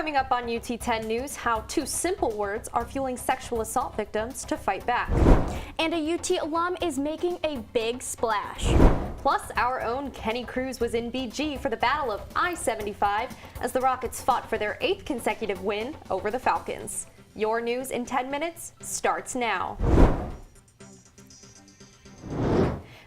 Coming up on UT 10 News, how two simple words are fueling sexual assault victims to fight back. And a UT alum is making a big splash. Plus, our own Kenny Cruz was in BG for the Battle of I-75 as the Rockets fought for their 8th consecutive win over the Falcons. Your news in 10 minutes starts now.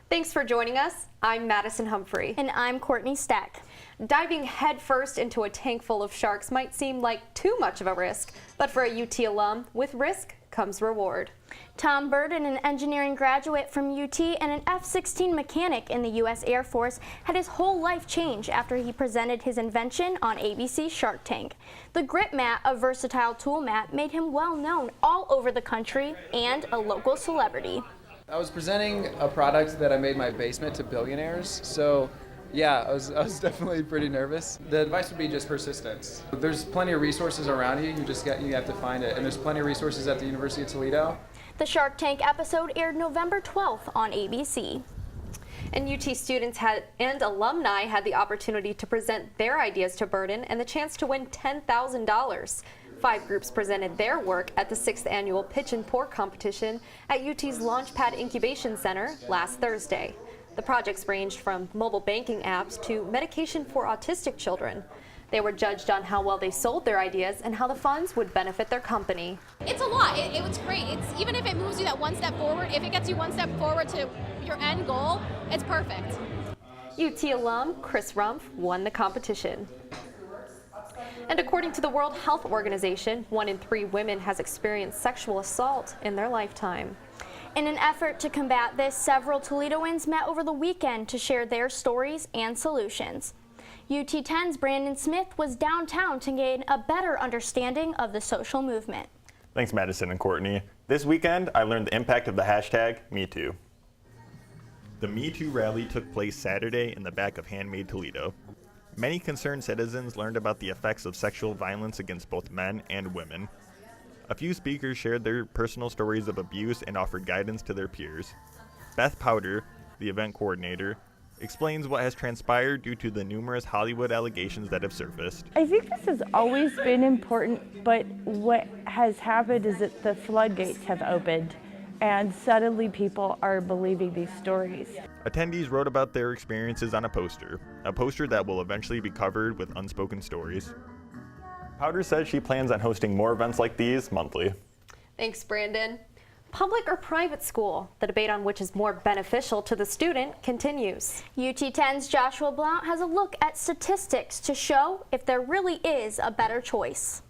Thanks for joining us. I'm Madison Humphrey. And I'm Courtney Stack. Diving headfirst into a tank full of sharks might seem like too much of a risk, but for a UT alum, with risk comes reward. Tom Burden, an engineering graduate from UT and an F-16 mechanic in the U.S. Air Force, had his whole life change after he presented his invention on ABC's Shark Tank. The Grip Mat, a versatile tool mat, made him well known all over the country and a local celebrity. I was presenting a product that I made in my basement to billionaires, so yeah, I was definitely pretty nervous. The advice would be just persistence. There's plenty of resources around you, you have to find it, and there's plenty of resources at the University of Toledo. The Shark Tank episode aired November 12th on ABC. And UT students and alumni had the opportunity to present their ideas to Burden and the chance to win $10,000. 5 groups presented their work at the 6th annual Pitch and Pour competition at UT's Launchpad Incubation Center last Thursday. The projects ranged from mobile banking apps to medication for autistic children. They were judged on how well they sold their ideas and how the funds would benefit their company. It's a lot. It was great. Even if it moves you that one step forward, if it gets you one step forward to your end goal, it's perfect. UT alum Chris Rumpf won the competition. And according to the World Health Organization, 1 in 3 women has experienced sexual assault in their lifetime. In an effort to combat this, several Toledoans met over the weekend to share their stories and solutions. UT 10's Brandon Smith was downtown to gain a better understanding of the social movement. Thanks, Madison and Courtney. This weekend, I learned the impact of the hashtag #MeToo. The #MeToo rally took place Saturday in the back of Handmade Toledo. Many concerned citizens learned about the effects of sexual violence against both men and women. A few speakers shared their personal stories of abuse and offered guidance to their peers. Beth Powder, the event coordinator, explains what has transpired due to the numerous Hollywood allegations that have surfaced. I think this has always been important, but what has happened is that the floodgates have opened and suddenly people are believing these stories. Attendees wrote about their experiences on a poster that will eventually be covered with unspoken stories. Powder says she plans on hosting more events like these monthly. Thanks, Brandon. Public or private school? The debate on which is more beneficial to the student continues. UT 10's Joshua Blount has a look at statistics to show if there really is a better choice.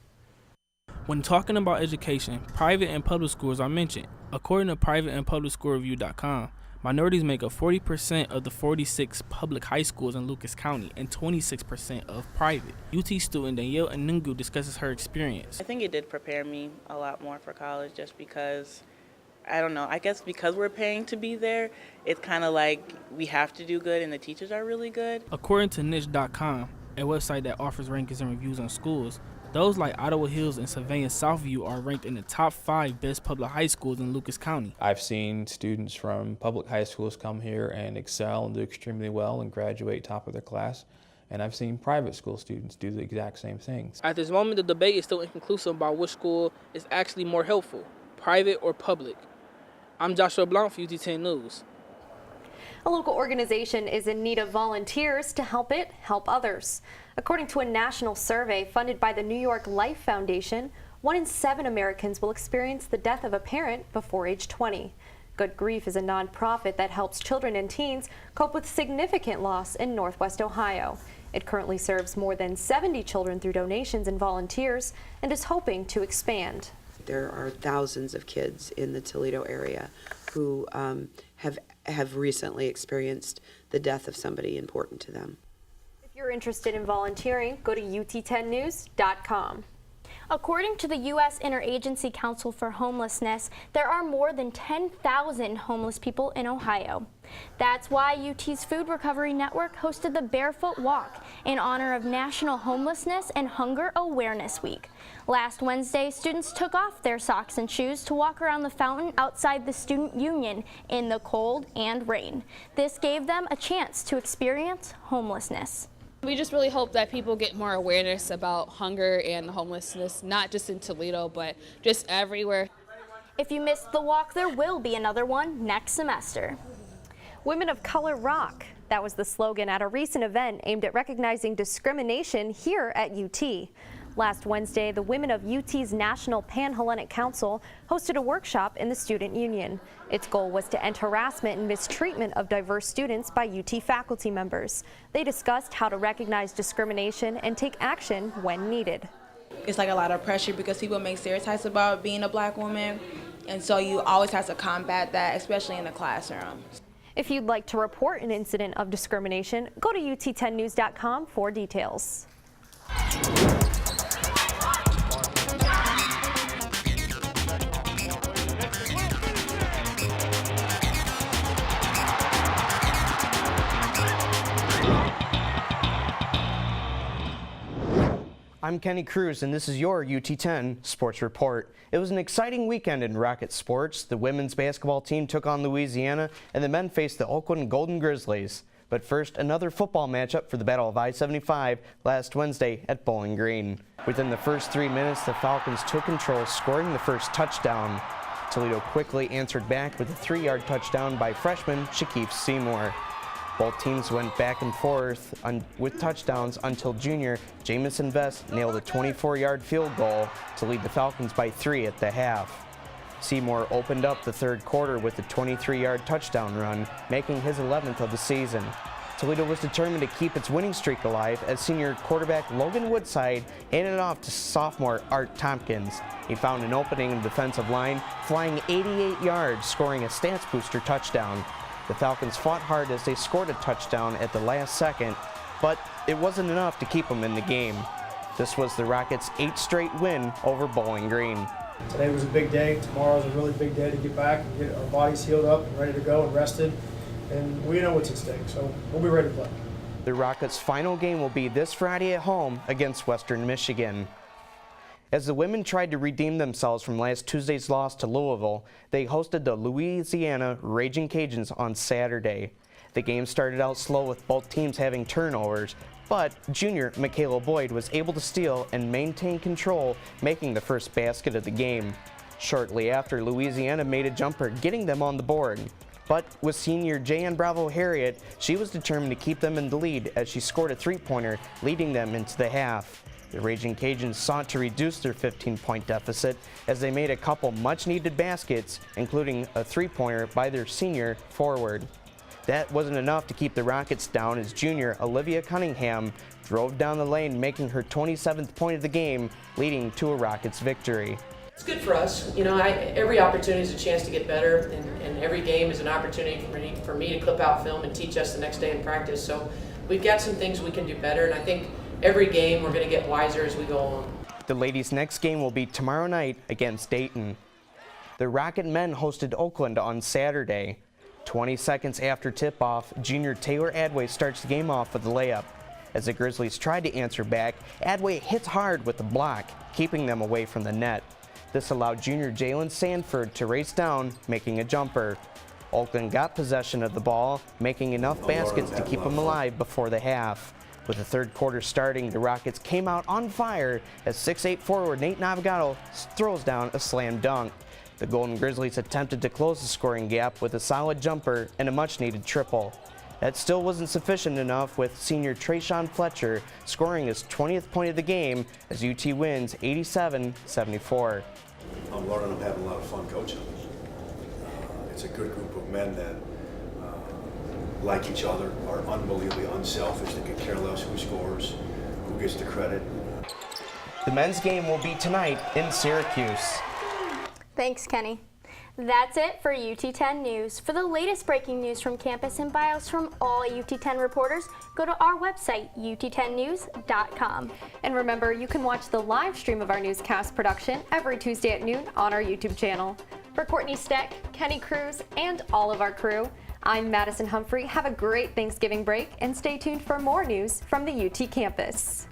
When talking about education, private and public schools are mentioned. According to privateandpublicschoolreview.com, minorities make up 40% of the 46 public high schools in Lucas County and 26% of private. UT student Danielle Anungu discusses her experience. I think it did prepare me a lot more for college just because, I don't know, I guess because we're paying to be there, it's kind of like we have to do good and the teachers are really good. According to niche.com, a website that offers rankings and reviews on schools, those like Ottawa Hills and Savannah Southview are ranked in the top 5 best public high schools in Lucas County. I've seen students from public high schools come here and excel and do extremely well and graduate top of their class. And I've seen private school students do the exact same things. At this moment, the debate is still inconclusive about which school is actually more helpful, private or public. I'm Joshua Blount for UT 10 News. A local organization is in need of volunteers to help it help others. According to a national survey funded by the New York Life Foundation, 1 in 7 Americans will experience the death of a parent before age 20. Good Grief is a nonprofit that helps children and teens cope with significant loss in Northwest Ohio. It currently serves more than 70 children through donations and volunteers and is hoping to expand. There are thousands of kids in the Toledo area who have recently experienced the death of somebody important to them. If you're interested in volunteering, go to ut10news.com. According to the U.S. Interagency Council for Homelessness, there are more than 10,000 homeless people in Ohio. That's why UT's Food Recovery Network hosted the Barefoot Walk in honor of National Homelessness and Hunger Awareness Week. Last Wednesday, students took off their socks and shoes to walk around the fountain outside the Student Union in the cold and rain. This gave them a chance to experience homelessness. We just really hope that people get more awareness about hunger and homelessness, not just in Toledo, but just everywhere. If you missed the walk, there will be another one next semester. Women of Color Rock. That was the slogan at a recent event aimed at recognizing discrimination here at UT. Last Wednesday, the women of UT's National Pan-Hellenic Council hosted a workshop in the Student Union. Its goal was to end harassment and mistreatment of diverse students by UT faculty members. They discussed how to recognize discrimination and take action when needed. It's like a lot of pressure because people make stereotypes about being a black woman, and so you always have to combat that, especially in the classroom. If you'd like to report an incident of discrimination, go to UT10news.com for details. I'm Kenny Cruz, and this is your UT10 Sports Report. It was an exciting weekend in Rocket sports. The women's basketball team took on Louisiana, and the men faced the Oakland Golden Grizzlies. But first, another football matchup for the Battle of I-75 last Wednesday at Bowling Green. Within the first 3 minutes, the Falcons took control, scoring the first touchdown. Toledo quickly answered back with a 3-yard touchdown by freshman Shaquille Seymour. Both teams went back and forth with touchdowns until junior Jamison Vest nailed a 24-yard field goal to lead the Falcons by 3 at the half. Seymour opened up the third quarter with a 23-yard touchdown run, making his 11th of the season. Toledo was determined to keep its winning streak alive as senior quarterback Logan Woodside handed it off to sophomore Art Tompkins. He found an opening in the defensive line, flying 88 yards, scoring a stats booster touchdown. The Falcons fought hard as they scored a touchdown at the last second, but it wasn't enough to keep them in the game. This was the Rockets' 8th straight win over Bowling Green. Today was a big day. Tomorrow's a really big day to get back and get our bodies healed up and ready to go and rested. And we know what's at stake, so we'll be ready to play. The Rockets' final game will be this Friday at home against Western Michigan. As the women tried to redeem themselves from last Tuesday's loss to Louisville, they hosted the Louisiana Raging Cajuns on Saturday. The game started out slow with both teams having turnovers, but junior Michaela Boyd was able to steal and maintain control, making the first basket of the game. Shortly after, Louisiana made a jumper, getting them on the board. But with senior Jan Bravo Harriet, she was determined to keep them in the lead as she scored a three-pointer, leading them into the half. The Raging Cajuns sought to reduce their 15-point deficit as they made a couple much-needed baskets, including a three-pointer by their senior forward. That wasn't enough to keep the Rockets down as junior Olivia Cunningham drove down the lane, making her 27th point of the game, leading to a Rockets victory. It's good for us. You know, every opportunity is a chance to get better, and every game is an opportunity for me to clip out film and teach us the next day in practice. So we've got some things we can do better, and I think every game we're going to get wiser as we go along. The ladies' next game will be tomorrow night against Dayton. The Rocket men hosted Oakland on Saturday. 20 seconds after tip-off, junior Taylor Adway starts the game off with a layup. As the Grizzlies tried to answer back, Adway hits hard with the block, keeping them away from the net. This allowed junior Jalen Sanford to race down, making a jumper. Oakland got possession of the ball, making enough baskets to keep them alive before the half. With the third quarter starting, the Rockets came out on fire as 6'8" forward Nate Navigato throws down a slam dunk. The Golden Grizzlies attempted to close the scoring gap with a solid jumper and a much-needed triple. That still wasn't sufficient enough, with senior Trayshawn Fletcher scoring his 20th point of the game as UT wins 87-74. I'm learning, I'm having a lot of fun coaching. It's a good group of men that like each other, are unbelievably unselfish. They could care less who scores, who gets the credit. The men's game will be tonight in Syracuse. Thanks, Kenny. That's it for UT10 News. For the latest breaking news from campus and bios from all UT10 reporters, go to our website, ut10news.com. And remember, you can watch the live stream of our newscast production every Tuesday at noon on our YouTube channel. For Courtney Steck, Kenny Cruz, and all of our crew, I'm Madison Humphrey. Have a great Thanksgiving break and stay tuned for more news from the UT campus.